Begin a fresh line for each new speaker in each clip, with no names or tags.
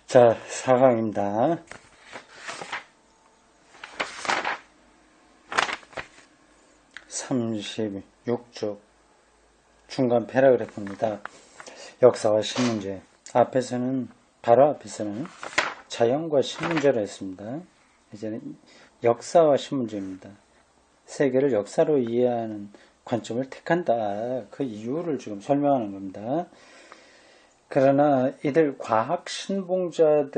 자, 4강입니다. 36쪽 중간 패러그래프입니다. 역사와 신문제. 바로 앞에서는 자연과 신문제로 했습니다. 이제는 역사와 신문제입니다. 세계를 역사로 이해하는 관점을 택한다. 그 이유를 지금 설명하는 겁니다. 그러나 이들 과학 신봉자들에게는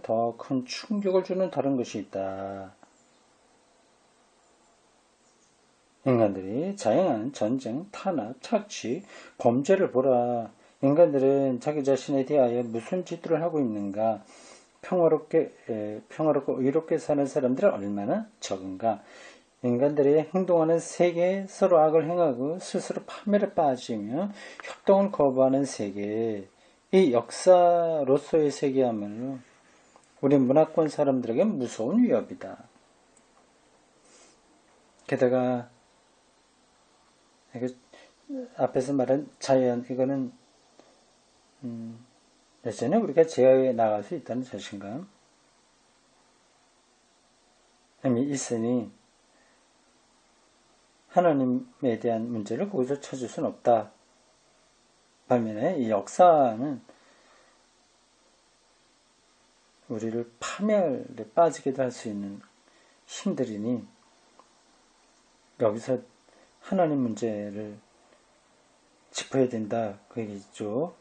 더 큰 충격을 주는 다른 것이 있다. 인간들이 자행한 전쟁, 탄압, 착취, 범죄를 보라. 인간들은 자기 자신에 대하여 무슨 짓들을 하고 있는가? 평화롭고 의롭게 사는 사람들은 얼마나 적은가? 인간들이 행동하는 세계에 서로 악을 행하고 스스로 파멸에 빠지며 협동을 거부하는 세계, 이 역사로서의 세계야말로 우리 문화권 사람들에게 무서운 위협이다. 게다가 앞에서 말한 자연, 이거는 예전에 우리가 제어해 나갈 수 있다는 자신감 이미 있으니 하나님에 대한 문제를 거기서 찾을 수는 없다. 반면에 이 역사는 우리를 파멸에 빠지게도 할 수 있는 힘들이니 여기서 하나님 문제를 짚어야 된다. 그 얘기죠.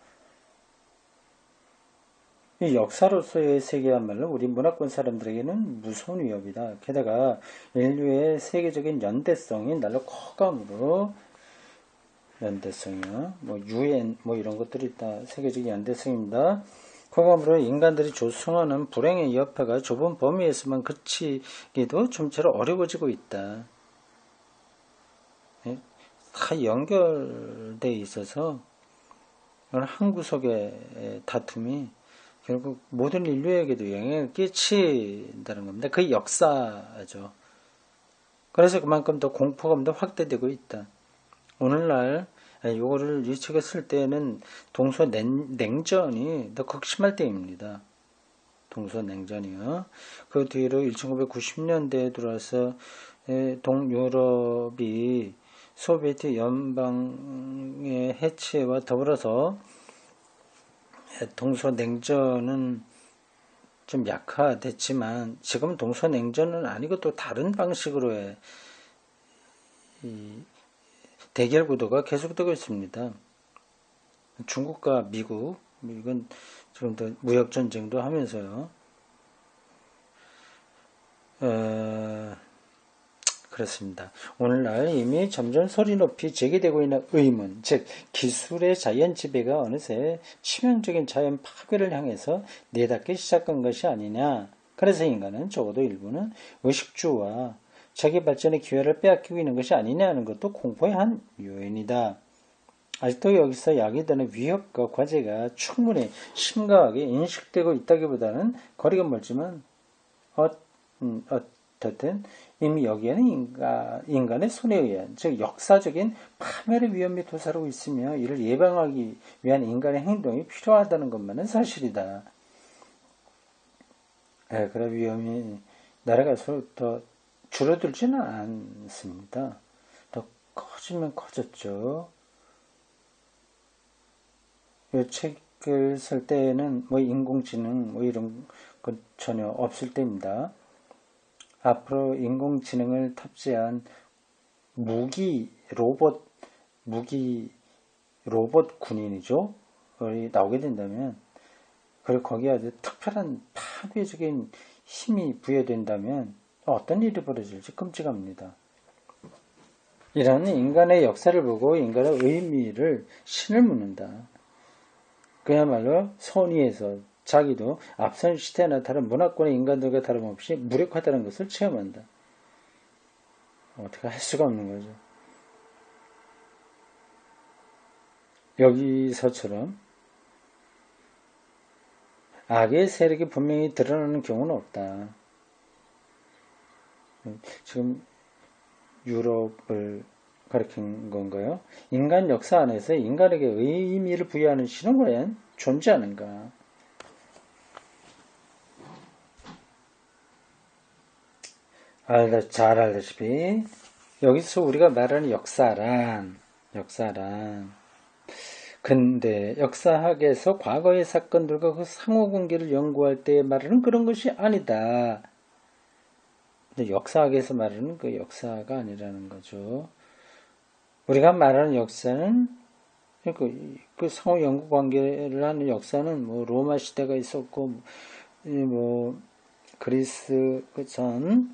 이 역사로서의 세계야말로 우리 문화권 사람들에게는 무서운 위협이다. 게다가 인류의 세계적인 연대성이 날로 커감으로 연대성이요. UN 이런 것들이 있다. 세계적인 연대성입니다. 커감으로 인간들이 조성하는 불행의 여파가 좁은 범위에서만 그치기도 좀처럼 어려워지고 있다. 다 연결되어 있어서 한 구석의 다툼이 결국 모든 인류에게도 영향을 끼친다는 겁니다. 그 역사죠. 그래서 그만큼 더 공포가 더 확대되고 있다. 오늘날 이거를 이 책에 쓸 때는 동서냉전이 더 극심할 때입니다. 동서냉전이요. 그 뒤로 1990년대에 들어와서 동유럽이 소비에트 연방의 해체와 더불어서 동서냉전은 좀 약화됐지만 지금 동서냉전은 아니고 또 다른 방식으로의 이 대결 구도가 계속되고 있습니다. 중국과 미국, 이건 지금 더 무역 전쟁도 하면서요. 그렇습니다. 오늘날 이미 점점 소리 높이 제기되고 있는 의문, 즉 기술의 자연 지배가 어느새 치명적인 자연 파괴를 향해서 내닫기 시작한 것이 아니냐. 그래서 인간은 적어도 일부는 의식주와 자기 발전의 기회를 빼앗기고 있는 것이 아니냐는 것도 공포의 한 요인이다. 아직도 여기서 야기되는 위협과 과제가 충분히 심각하게 인식되고 있다기보다는 거리가 멀지만 어쨌든 이미 여기에는 인간의 손에 의한, 즉 역사적인 파멸의 위험이 도사리고 있으며 이를 예방하기 위한 인간의 행동이 필요하다는 것만은 사실이다. 그런 위험이 날아갈수록 더 줄어들지는 않습니다. 더 커지면 커졌죠. 이 책을 쓸 때는 인공지능 이런 것 전혀 없을 때입니다. 앞으로 인공지능을 탑재한 로봇 군인이죠. 나오게 된다면, 그리고 거기에 아주 특별한 파괴적인 힘이 부여된다면 어떤 일이 벌어질지 끔찍합니다. 이런 인간의 역사를 보고 인간의 의미를 신을 묻는다. 그야말로 선의에서 자기도 앞선 시대나 다른 문화권의 인간들과 다름없이 무력하다는 것을 체험한다. 어떻게 할 수가 없는 거죠. 여기서처럼 악의 세력이 분명히 드러나는 경우는 없다. 지금 유럽을 가리킨 건가요? 인간 역사 안에서 인간에게 의미를 부여하는 신은 과연 존재하는가? 잘 알다시피 여기서 우리가 말하는 역사란 근데 역사학에서 과거의 사건들과 그 상호관계를 연구할 때 말하는 그런 것이 아니다. 근데 역사학에서 말하는 그 역사가 아니라는 거죠. 우리가 말하는 역사는 그 상호 연구 관계를 하는 역사는 뭐 로마 시대가 있었고 뭐 그리스 전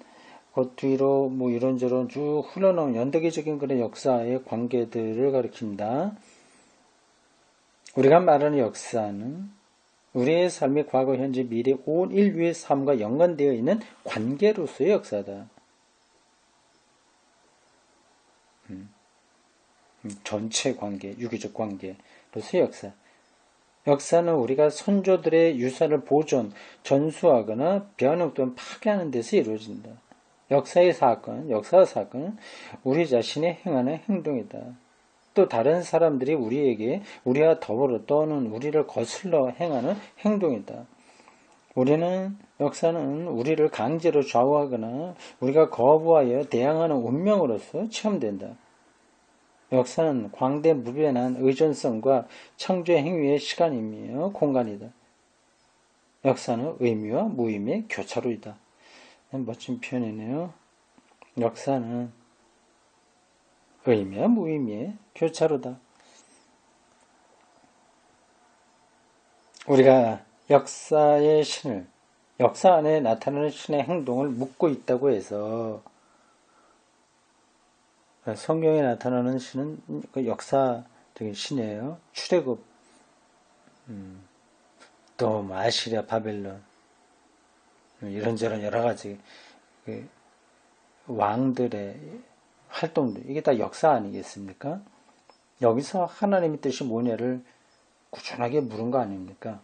그 뒤로 뭐 이런저런 쭉 흘러나온 연대기적인 그런 역사의 관계들을 가리킨다. 우리가 말하는 역사는 우리의 삶의 과거, 현재, 미래, 온 인류의 삶과 연관되어 있는 관계로서의 역사다. 전체 관계, 유기적 관계로서의 역사. 역사는 우리가 선조들의 유산을 보존, 전수하거나 변형 또는 파괴하는 데서 이루어진다. 역사의 사건, 역사 사건은 우리 자신의 행하는 행동이다. 또 다른 사람들이 우리에게 우리와 더불어 또는 우리를 거슬러 행하는 행동이다. 역사는 우리를 강제로 좌우하거나 우리가 거부하여 대항하는 운명으로서 체험된다. 역사는 광대무변한 의존성과 창조의 행위의 시간이며 공간이다. 역사는 의미와 무의미의 교차로이다. 멋진 표현이네요. 역사는 의미와 무의미의 교차로다. 우리가 역사의 신을, 역사 안에 나타나는 신의 행동을 묻고 있다고 해서 성경에 나타나는 신은 그 역사적인 신이에요. 출애굽, 또 아시리아, 바벨론 이런저런 여러 가지 그 왕들의 활동들 이게 다 역사 아니겠습니까? 여기서 하나님의 뜻이 뭐냐를 꾸준하게 물은 거 아닙니까?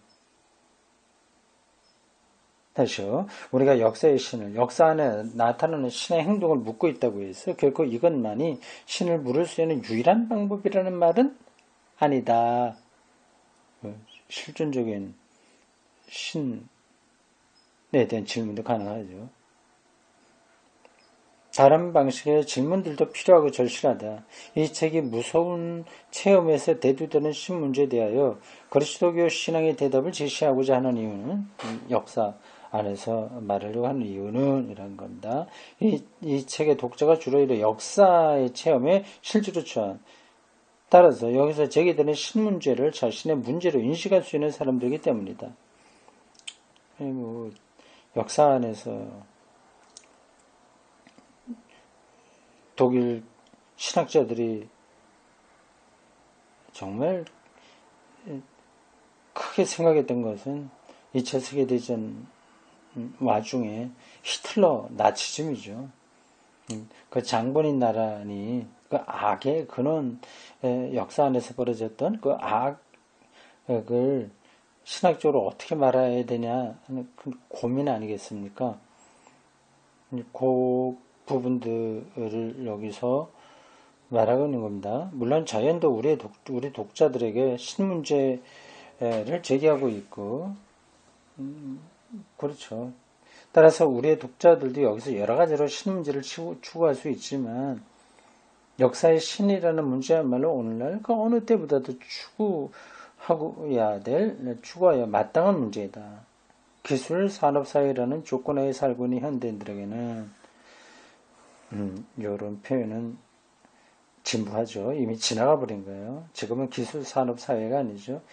다시요. 우리가 역사의 신을, 역사 안에 나타나는 신의 행동을 묻고 있다고 해서 결코 이것만이 신을 물을 수 있는 유일한 방법이라는 말은 아니다. 실존적인 신에 대한 질문도 가능하죠. 다른 방식의 질문들도 필요하고 절실하다. 이 책이 무서운 체험에서 대두되는 신 문제에 대하여 그리스도교 신앙의 대답을 제시하고자 하는 이유는 역사 안에서 말하려고 하는 이유는 이런 겁니다. 이 책의 독자가 주로 이런 역사의 체험에 실제로 처한 따라서 여기서 제기되는 신 문제를 자신의 문제로 인식할 수 있는 사람들이기 때문이다. 역사 안에서 독일 신학자들이 정말 크게 생각했던 것은 2차 세계대전 와중에 히틀러 나치즘이죠. 그 장본인 나라니 그 악의 근원 역사 안에서 벌어졌던 그 악을 신학적으로 어떻게 말해야 되냐 하는 그 고민 아니겠습니까? 그 부분들을 여기서 말하고 있는 겁니다. 물론 자연도 우리 독자들에게 신문제를 제기하고 있고, 그렇죠. 따라서 우리의 독자들도 여기서 여러 가지로 신문제를 추구할 수 있지만, 역사의 신이라는 문제야말로 오늘날 그 어느 때보다도 추구하여야 마땅한 문제이다. 기술 산업사회라는 조건하에 살고 있는 현대인들에게는 이런 표현은 진부하죠. 이미 지나가 버린 거예요. 지금은 기술 산업 사회가 아니죠.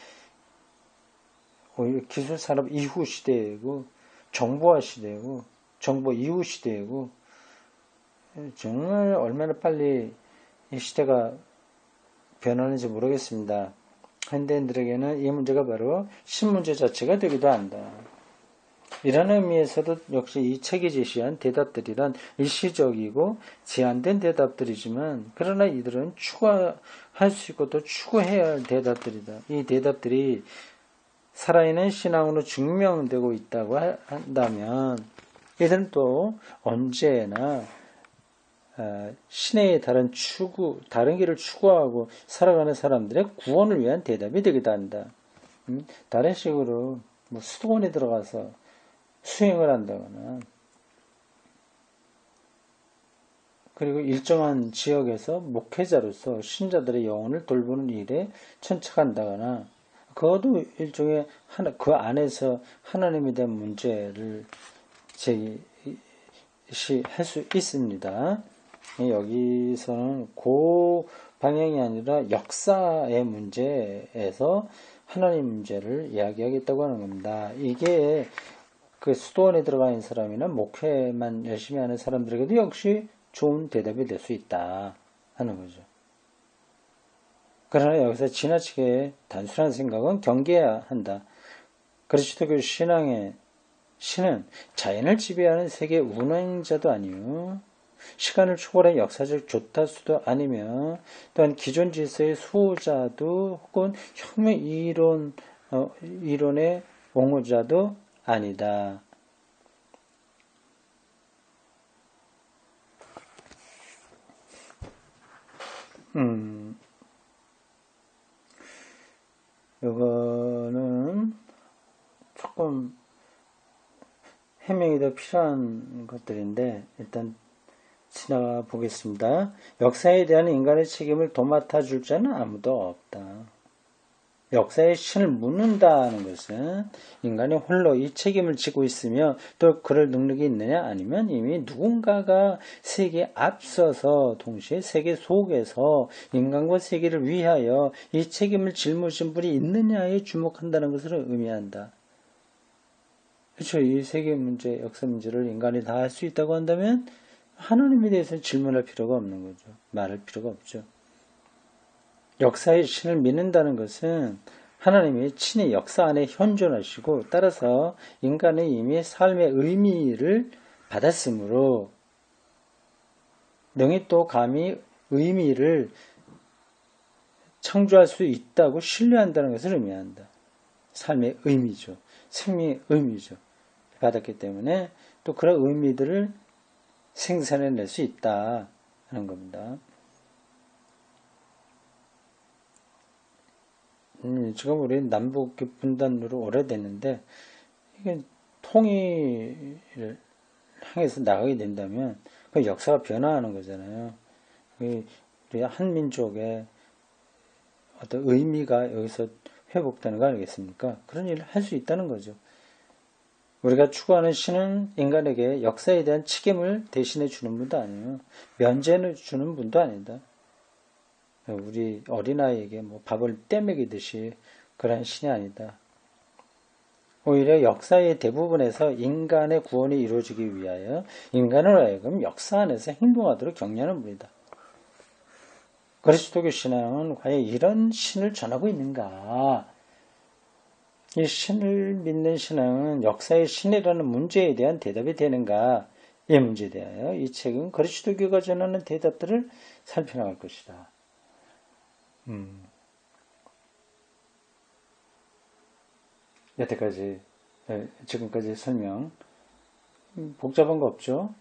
오히려 기술 산업 이후 시대이고 정보화 시대이고 정보 이후 시대이고 정말 얼마나 빨리 이 시대가 변하는지 모르겠습니다. 현대인들에게는 이 문제가 바로 신문제 자체가 되기도 한다. 이런 의미에서도 역시 이 책이 제시한 대답들이란 일시적이고 제한된 대답들이지만 그러나 이들은 추구할 수 있고 또 추구해야 할 대답들이다. 이 대답들이 살아있는 신앙으로 증명되고 있다고 한다면 이들은 또 언제나 신의 다른 길을 추구하고 살아가는 사람들의 구원을 위한 대답이 되기도 한다. 다른 식으로 수도원에 들어가서 수행을 한다거나 그리고 일정한 지역에서 목회자로서 신자들의 영혼을 돌보는 일에 천착한다거나 그것도 일종의 그 안에서 하나님에 대한 문제를 제시할 수 있습니다. 여기서는 그 방향이 아니라 역사의 문제에서 하나님 문제를 이야기하겠다고 하는 겁니다. 이게 그 수도원에 들어가 있는 사람이나 목회만 열심히 하는 사람들에게도 역시 좋은 대답이 될 수 있다 하는 거죠. 그러나 여기서 지나치게 단순한 생각은 경계해야 한다. 그리스도교 신앙의 신은 자연을 지배하는 세계 운행자도 아니요 시간을 초월한 역사적 조타수도 아니며 또한 기존 질서의 수호자도 혹은 혁명 이론의 옹호자도 아니다. 이거는 조금 해명이 더 필요한 것들인데 일단 지나가 보겠습니다. 역사에 대한 인간의 책임을 도맡아 줄 자는 아무도 없다. 역사의 신을 묻는다는 것은 인간이 홀로 이 책임을 지고 있으며 또 그럴 능력이 있느냐 아니면 이미 누군가가 세계에 앞서서 동시에 세계 속에서 인간과 세계를 위하여 이 책임을 짊어진 분이 있느냐에 주목한다는 것을 의미한다. 그렇죠. 이 세계 문제, 역사 문제를 인간이 다 할 수 있다고 한다면 하나님에 대해서는 질문할 필요가 없는 거죠. 말할 필요가 없죠. 역사의 신을 믿는다는 것은 하나님이 친히 역사 안에 현존하시고 따라서 인간의 이미 삶의 의미를 받았으므로 능히 또 감히 의미를 창조할 수 있다고 신뢰한다는 것을 의미한다. 삶의 의미죠. 생명의 의미죠. 받았기 때문에 또 그런 의미들을 생산해낼 수 있다 하는 겁니다. 지금 우리 남북 분단으로 오래됐는데 이게 통일을 향해서 나가게 된다면 그 역사가 변화하는 거잖아요. 우리 한민족의 어떤 의미가 여기서 회복되는 거 아니겠습니까? 그런 일을 할 수 있다는 거죠. 우리가 추구하는 신은 인간에게 역사에 대한 책임을 대신해 주는 분도 아니에요. 면제를 주는 분도 아니다. 우리 어린아이에게 뭐 밥을 떼먹이듯이 그런 신이 아니다. 오히려 역사의 대부분에서 인간의 구원이 이루어지기 위하여 인간을 하여금 역사 안에서 행동하도록 격려하는 분이다. 그리스도교 신앙은 과연 이런 신을 전하고 있는가? 이 신을 믿는 신앙은 역사의 신이라는 문제에 대한 대답이 되는가? 이 문제에 대하여 이 책은 그리스도교가 전하는 대답들을 살펴나갈 것이다. 여태까지 지금까지 설명 복잡한 거 없죠?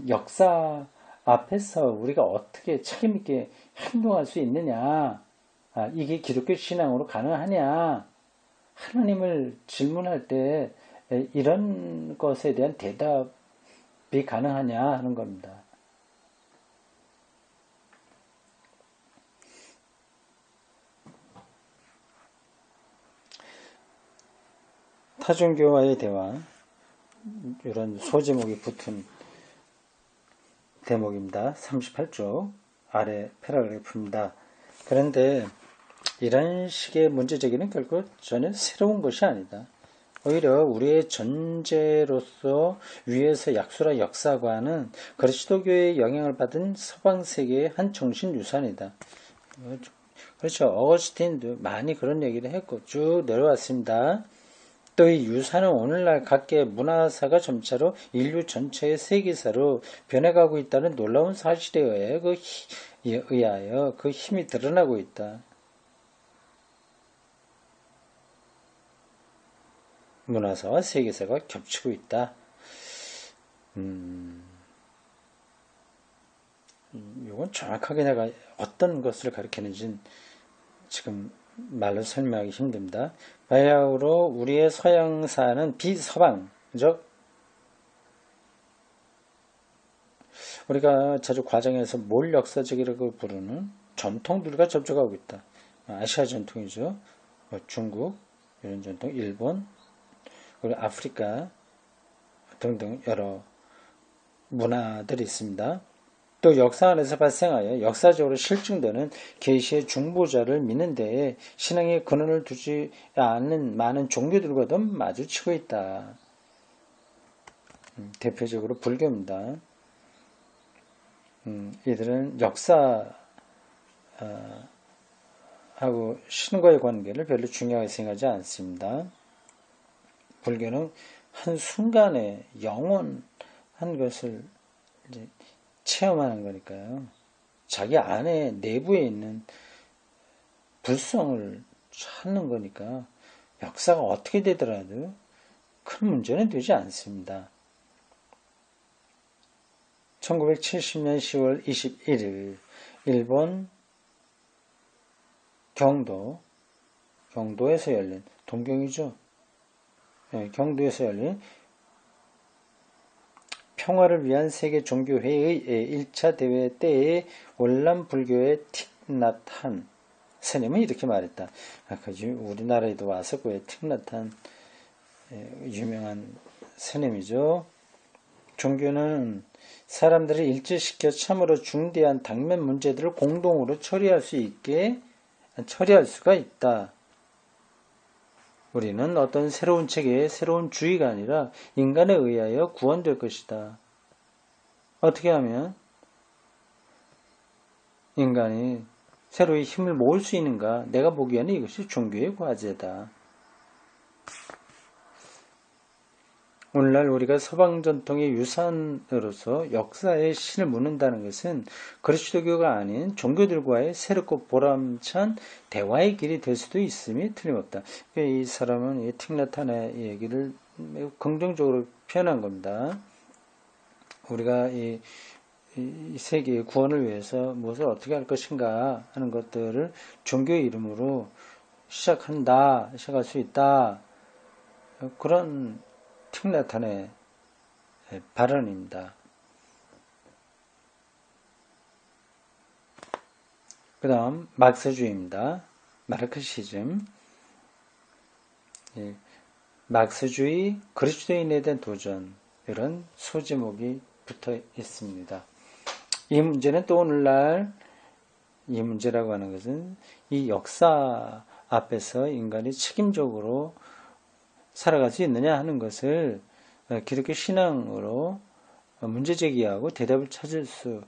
역사 앞에서 우리가 어떻게 책임있게 행동할 수 있느냐? 이게 기독교 신앙으로 가능하냐? 하나님을 질문할 때 이런 것에 대한 대답이 가능하냐 하는 겁니다. 타종교와의 대화, 이런 소제목이 붙은 대목입니다. 38쪽 아래 패러그래프입니다. 그런데 이런 식의 문제제기는 결국 전혀 새로운 것이 아니다. 오히려 우리의 전제로서 위에서 약수라 역사관은 그리스도교의 영향을 받은 서방세계의 한 정신 유산이다. 그렇죠. 어거스틴도 많이 그런 얘기를 했고 쭉 내려왔습니다. 또 이 유산은 오늘날 각계의 문화사가 점차로 인류 전체의 세계사로 변해가고 있다는 놀라운 사실에 의하여 그 힘이 드러나고 있다. 문화사와 세계사가 겹치고 있다. 이건 정확하게 내가 어떤 것을 가리키는지는 지금 말로 설명하기 힘듭니다. 바야흐로 우리의 서양사는 비서방적 우리가 자주 과정에서 뭘 역사적이라고 부르는 전통들과 접촉하고 있다. 아시아 전통이죠. 중국, 이런 전통, 일본, 그리고 아프리카 등등 여러 문화들이 있습니다. 또 역사 안에서 발생하여 역사적으로 실증되는 계시의 중보자를 믿는 데에 신앙의 근원을 두지 않는 많은 종교들과도 마주치고 있다. 대표적으로 불교입니다. 이들은 역사하고 신과의 관계를 별로 중요하게 생각하지 않습니다. 불교는 한순간에 영원한 것을 이제 체험하는 거니까요. 자기 안에 내부에 있는 불성을 찾는 거니까 역사가 어떻게 되더라도 큰 문제는 되지 않습니다. 1970년 10월 21일 일본 경도에서 열린 동경이죠. 경도에서 열린 평화를 위한 세계 종교회의의 1차 대회 때에 월남 불교의 틱나탄 스님은 이렇게 말했다. 우리나라에도 왔었고요. 틱나탄 유명한 스님이죠. 종교는 사람들을 일致시켜 참으로 중대한 당면 문제들을 공동으로 처리할 수가 있다. 우리는 어떤 새로운 체계의 새로운 주의가 아니라 인간에 의하여 구원될 것이다. 어떻게 하면 인간이 새로이 힘을 모을 수 있는가? 내가 보기에는 이것이 종교의 과제다. 오늘날 우리가 서방 전통의 유산으로서 역사의 신을 묻는다는 것은 그리스도교가 아닌 종교들과의 새롭고 보람찬 대화의 길이 될 수도 있음이 틀림없다. 이 사람은 이 틱나탄의 얘기를 매우 긍정적으로 표현한 겁니다. 우리가 이 세계의 구원을 위해서 무엇을 어떻게 할 것인가 하는 것들을 종교의 이름으로 시작할 수 있다. 그런 틱나탄의 발언입니다. 그 다음 막스주의입니다. 마르크시즘. 막스주의, 그리스도인에 대한 도전, 이런 소제목이 붙어 있습니다. 이 문제는 또 오늘날 이 문제라고 하는 것은 이 역사 앞에서 인간이 책임적으로 살아갈 수 있느냐 하는 것을 기독교 신앙으로 문제 제기하고 대답을 찾을 수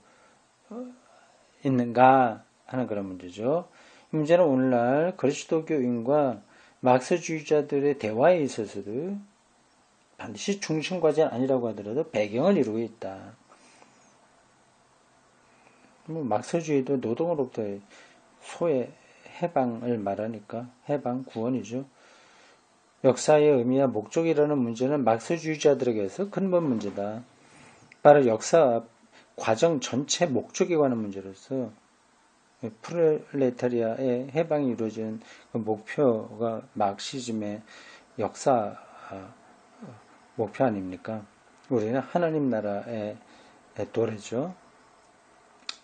있는가 하는 그런 문제죠. 이 문제는 오늘날 그리스도교인과 막스주의자들의 대화에 있어서도 반드시 중심 과제는 아니라고 하더라도 배경을 이루고 있다. 막스주의도 노동으로부터의 소외 해방을 말하니까 해방 구원이죠. 역사의 의미와 목적이라는 문제는 막스주의자들에게서 근본 문제다. 바로 역사 과정 전체 목적에 관한 문제로서 프롤레타리아의 해방이 이루어진 그 목표가 막시즘의 역사 목표 아닙니까? 우리는 하나님 나라의 도래죠.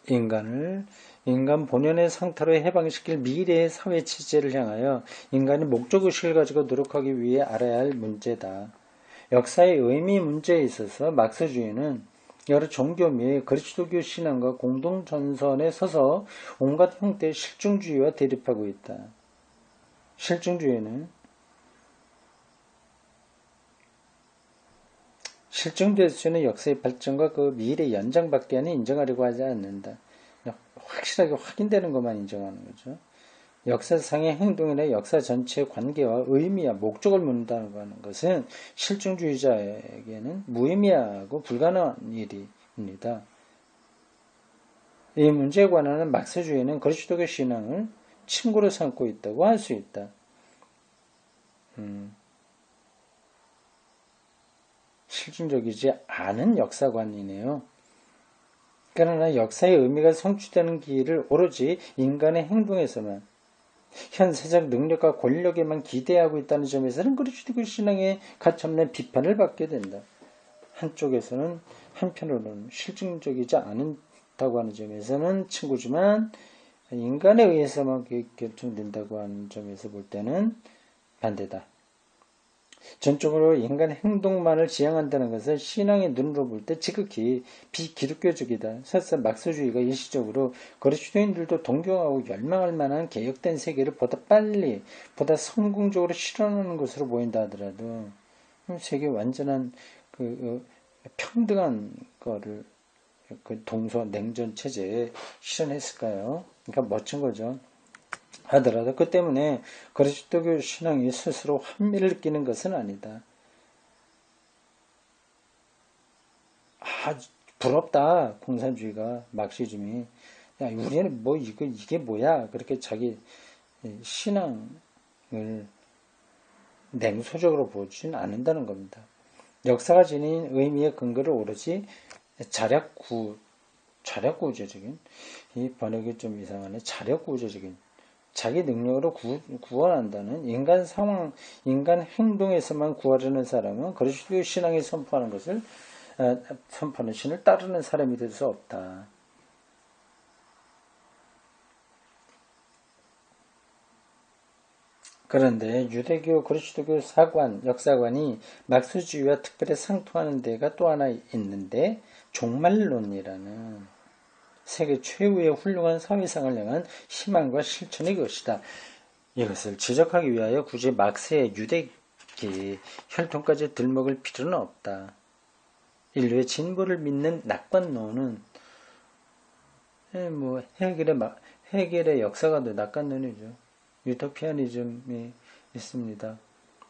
인간 본연의 상태로 해방시킬 미래의 사회 체제를 향하여 인간이 목적의식을 가지고 노력하기 위해 알아야 할 문제다. 역사의 의미 문제에 있어서 막스주의는 여러 종교 및 그리스도교 신앙과 공동전선에 서서 온갖 형태의 실증주의와 대립하고 있다. 실증될 수 있는 역사의 발전과 그 미래의 연장밖에 인정하려고 하지 않는다. 확실하게 확인되는 것만 인정하는 거죠. 역사상의 행동이나 역사 전체의 관계와 의미와 목적을 묻는다는 것은 실증주의자에게는 무의미하고 불가능한 일입니다. 이 문제에 관한 막스주의는 그리스도교 신앙을 친구로 삼고 있다고 할 수 있다. 실증적이지 않은 역사관이네요. 그러나 역사의 의미가 성취되는 길을 오로지 인간의 행동에서만 현세적 능력과 권력에만 기대하고 있다는 점에서는 그리스도교 신앙의 가차없는 비판을 받게 된다. 한쪽에서는 한편으로는 실증적이지 않다고 하는 점에서는 친구지만 인간에 의해서만 결정된다고 하는 점에서 볼 때는 반대다. 전적으로 인간 행동만을 지향한다는 것은 신앙의 눈으로 볼 때 지극히 비기독교적이다. 설사 막스주의가 일시적으로 그리스도인들도 동경하고 열망할 만한 개혁된 세계를 보다 빨리, 보다 성공적으로 실현하는 것으로 보인다 하더라도 세계 완전한 평등한 거를 동서 냉전 체제에 실현했을까요? 그러니까 멋진 거죠. 하더라도 그 때문에 그리스도교 신앙이 스스로 환미를 느끼는 것은 아니다. 부럽다. 공산주의가, 막시즘이. 야, 우리는 뭐 이게 뭐야? 그렇게 자기 신앙을 냉소적으로 보지는 않는다는 겁니다. 역사가 지닌 의미의 근거를 오로지 자력구조적인, 이 번역이 좀 이상하네. 자력구조적인 자기 능력으로 구원한다는 인간 상황, 인간 행동에서만 구하려는 사람은 그리스도 신앙이 선포하는 신을 따르는 사람이 될 수 없다. 그런데 유대교, 그리스도교 역사관이 막스주의와 특별히 상통하는 데가 또 하나 있는데 종말론이라는 세계 최후의 훌륭한 사회상을 향한 희망과 실천의 것이다. 이것을 지적하기 위하여 굳이 막스의 유대기 혈통까지 들먹을 필요는 없다. 인류의 진보를 믿는 낙관론은 해결의 역사가도 낙관론이죠. 유토피아니즘이 있습니다.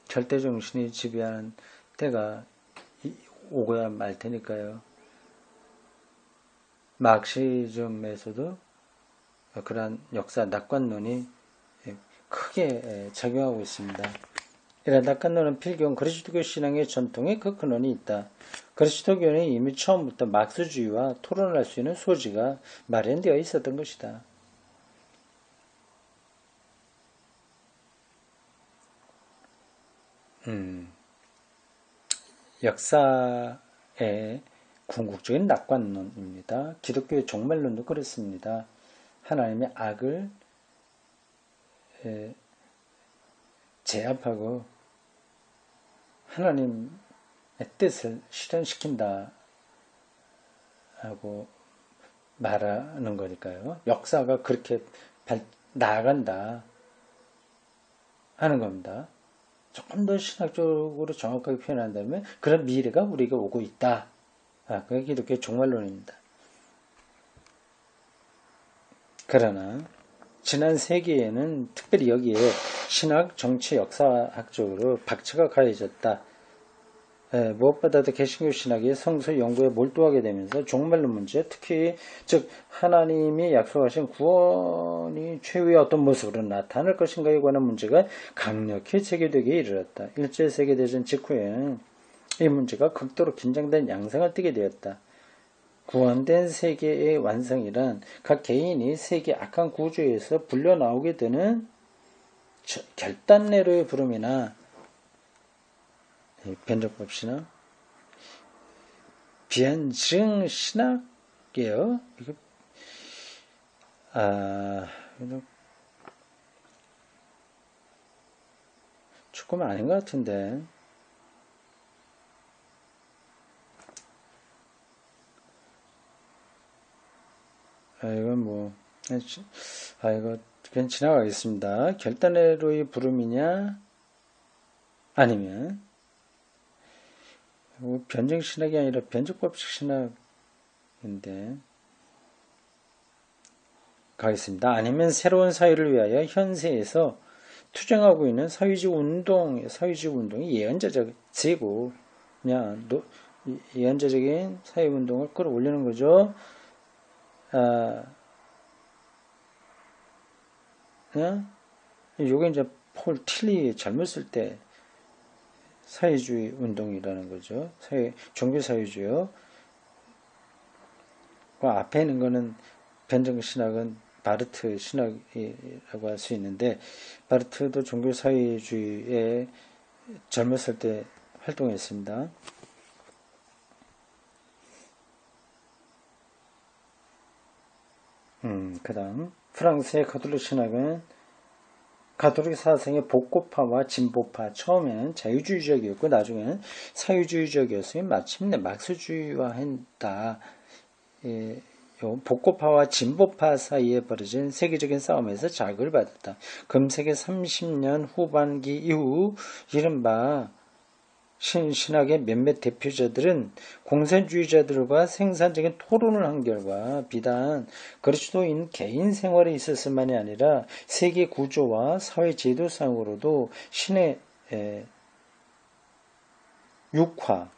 절대정신이 지배하는 때가 오고야 말 테니까요. 막시즘에서도 그러한 역사 낙관론이 크게 작용하고 있습니다. 이런 낙관론은 필경 그리스도교 신앙의 전통에 그 근원이 있다. 그리스도교는 이미 처음부터 막스주의와 토론할 수 있는 소지가 마련되어 있었던 것이다. 역사의 궁극적인 낙관론입니다. 기독교의 종말론도 그렇습니다. 하나님의 악을 제압하고 하나님의 뜻을 실현시킨다 하고 말하는 거니까요. 역사가 그렇게 나아간다 하는 겁니다. 조금 더 신학적으로 정확하게 표현한다면 그런 미래가 우리가 오고 있다. 그게 기독교의 종말론입니다. 그러나 지난 세기에는 특별히 여기에 신학, 정치, 역사학적으로 박차가 가해졌다. 무엇보다도 개신교 신학이 성서 연구에 몰두하게 되면서 종말론 문제, 특히 즉 하나님이 약속하신 구원이 최후의 어떤 모습으로 나타날 것인가에 관한 문제가 강력히 제기되기에 이르렀다. 일제세계대전 직후에는 이 문제가 극도로 긴장된 양상을 띠게 되었다. 구원된 세계의 완성이란 각 개인이 세계 악한 구조에서 불려나오게 되는 결단내로의 부름이나 변적법 신학, 비현증 신학이에요. 이거 조금 아닌 것 같은데. 이건 이거 그냥 지나가겠습니다. 결단내로의 부름이냐, 아니면 변증 신학이 아니라 변적법식 신학인데 가겠습니다. 아니면 새로운 사회를 위하여 현세에서 투쟁하고 있는 사회주의 운동이 예언자적 제고 그냥 예언자적인 사회 운동을 끌어올리는 거죠. 요게 이제 폴 틸리 잘못 쓸 때 사회주의 운동이라는 거죠. 종교사회주의요. 그 앞에 있는 거는 변증신학은 바르트 신학이라고 할 수 있는데, 바르트도 종교사회주의에 젊었을 때 활동했습니다. 그 다음 프랑스의 가톨릭 신학은 가톨릭 사상의 복고파와 진보파, 처음에는 자유주의적이었고 나중에는 사유주의적이었으니 마침내 막스주의화했다. 복고파와 진보파 사이에 벌어진 세계적인 싸움에서 자극을 받았다. 금세기 30년 후반기 이후 이른바 신학의 몇몇 대표자들은 공산주의자들과 생산적인 토론을 한 결과 비단 그리스도인 개인 생활에 있었을만이 아니라 세계 구조와 사회 제도상으로도 신의 육화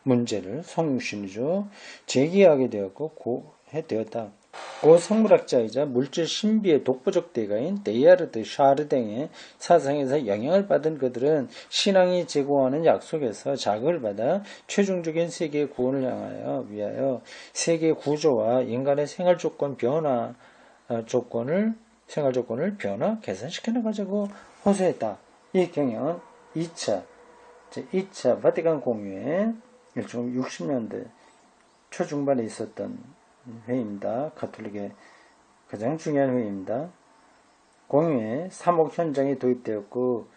문제를 성육신이죠. 제기하게 되었고 되었다. 고 생물학자이자 물질 신비의 독보적 대가인 데이아르드 샤르댕의 사상에서 영향을 받은 그들은 신앙이 제공하는 약속에서 자극을 받아 최종적인 세계의 구원을 위하여 세계 구조와 인간의 생활 조건을 개선시켜 나가자고 호소했다. 이 경향은 2차 바티칸 공유의 1960년대 초중반에 있었던 회의입니다. 가톨릭의 가장 중요한 회의입니다. 공유에 3억 현장이 도입되었고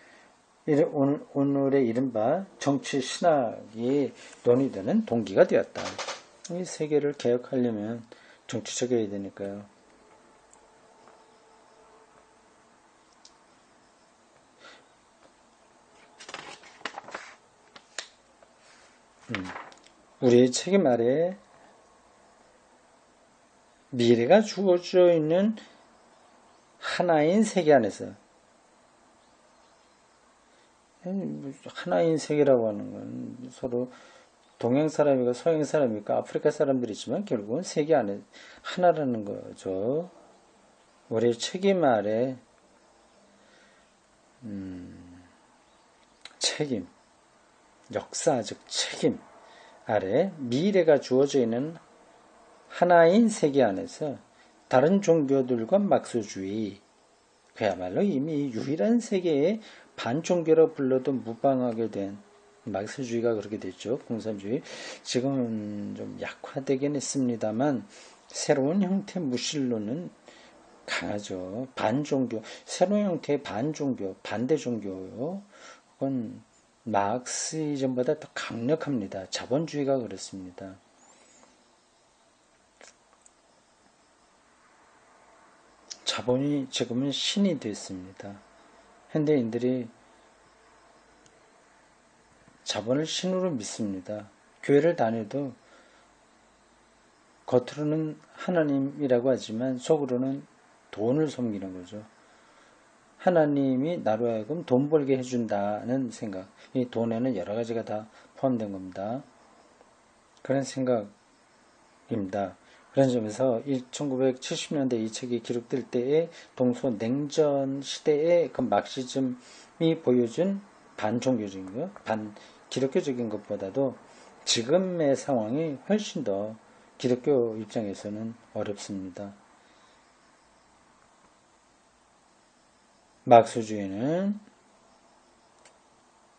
오늘의 이른바 정치 신학이 논의되는 동기가 되었다. 이 세계를 개혁하려면 정치적이어야 되니까요. 우리의 책임 아래 미래가 주어져 있는 하나인 세계 안에서 하나인 세계라고 하는 건 서로 동양 사람이고 서양 사람이고 아프리카 사람들이지만 결국은 세계 안에 하나라는 거죠. 우리의 책임 아래 책임, 역사적 책임 아래 미래가 주어져 있는 하나인 세계 안에서 다른 종교들과 막소주의, 그야말로 이미 유일한 세계의 반종교라 불러도 무방하게 된 막스주의가 그렇게 됐죠. 공산주의. 지금은 좀 약화되긴 했습니다만 새로운 형태 무신론은 강하죠. 반종교, 새로운 형태의 반종교, 반대종교요. 그건 마크시즘보다 더 강력합니다. 자본주의가 그렇습니다. 자본이 지금은 신이 됐습니다. 현대인들이 자본을 신으로 믿습니다. 교회를 다녀도 겉으로는 하나님이라고 하지만 속으로는 돈을 섬기는 거죠. 하나님이 나로 하여금 돈 벌게 해준다는 생각. 이 돈에는 여러 가지가 다 포함된 겁니다. 그런 생각입니다. 그런 점에서 1970년대 이 책이 기록될 때의 동서냉전 시대의 그 막시즘이 보여준 반종교적인 것, 반기독교적인 것보다도 지금의 상황이 훨씬 더 기독교 입장에서는 어렵습니다. 막스주의는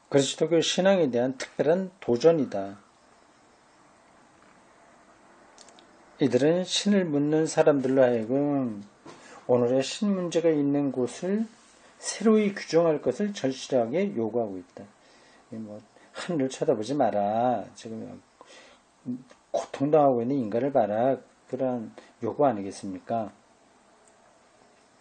그리스도교 신앙에 대한 특별한 도전이다. 이들은 신을 묻는 사람들로 하여금 오늘의 신 문제가 있는 곳을 새로이 규정할 것을 절실하게 요구하고 있다. 하늘을 쳐다보지 마라. 지금 고통당하고 있는 인간을 봐라. 그런 요구 아니겠습니까?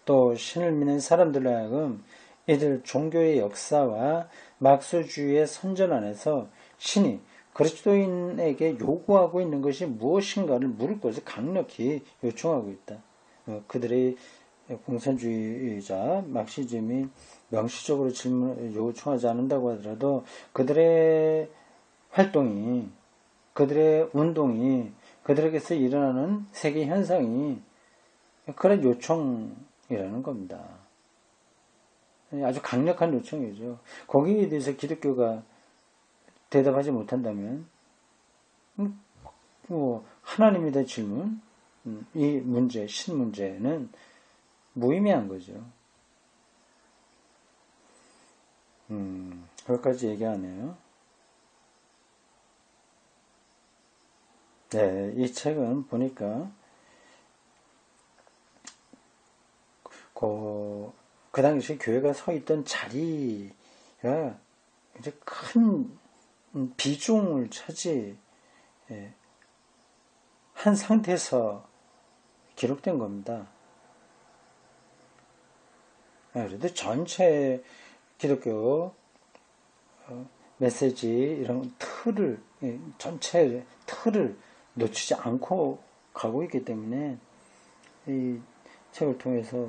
또 신을 믿는 사람들로 하여금 이들 종교의 역사와 막소주의의 선전 안에서 신이 그리스도인에게 요구하고 있는 것이 무엇인가를 물을 것을 강력히 요청하고 있다. 그들의 공산주의자 막시즘이 명시적으로 요청하지 않는다고 하더라도 그들의 활동이, 그들의 운동이, 그들에게서 일어나는 세계 현상이 그런 요청이라는 겁니다. 아주 강력한 요청이죠. 거기에 대해서 기독교가 대답하지 못한다면 하나님에 대한 질문, 이 문제, 신 문제는 무의미한 거죠. 거기까지 얘기하네요. 네, 이 책은 보니까 그 당시 교회가 서 있던 자리가 이제 큰 비중을 차지한 상태에서 기록된 겁니다. 그래도 전체 기독교 메시지 이런 틀을 전체 틀을 놓치지 않고 가고 있기 때문에 이 책을 통해서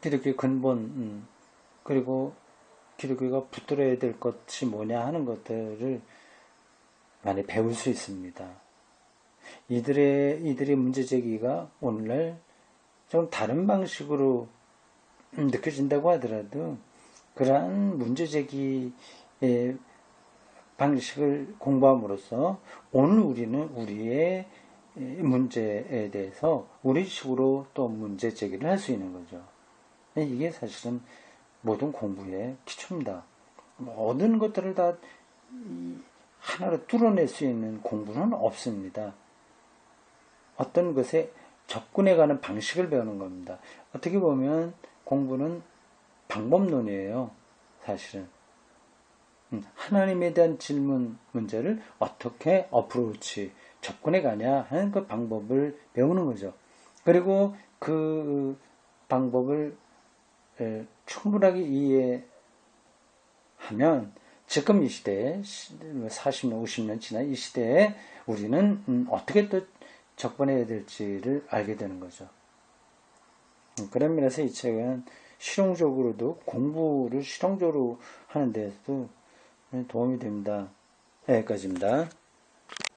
기독교의 근본 그리고 기독교가 붙들어야 될 것이 뭐냐 하는 것들을 많이 배울 수 있습니다. 이들의 문제 제기가 오늘날 좀 다른 방식으로 느껴진다고 하더라도 그러한 문제 제기의 방식을 공부함으로써 오늘 우리는 우리의 문제에 대해서 우리식으로 또 문제 제기를 할 수 있는 거죠. 이게 사실은 모든 공부의 기초입니다. 모든 것들을 다 하나로 뚫어낼 수 있는 공부는 없습니다. 어떤 것에 접근해가는 방식을 배우는 겁니다. 어떻게 보면 공부는 방법론이에요. 사실은 하나님에 대한 질문 문제를 어떻게 어프로치 접근해가냐 하는 그 방법을 배우는 거죠. 그리고 그 방법을 충분하게 이해하면 지금 이 시대에 40년, 50년 지난 이 시대에 우리는 어떻게 또 접근해야 될지를 알게 되는 거죠. 그런 면에서 이 책은 실용적으로도 공부를 실용적으로 하는 데서도 도움이 됩니다. 여기까지입니다.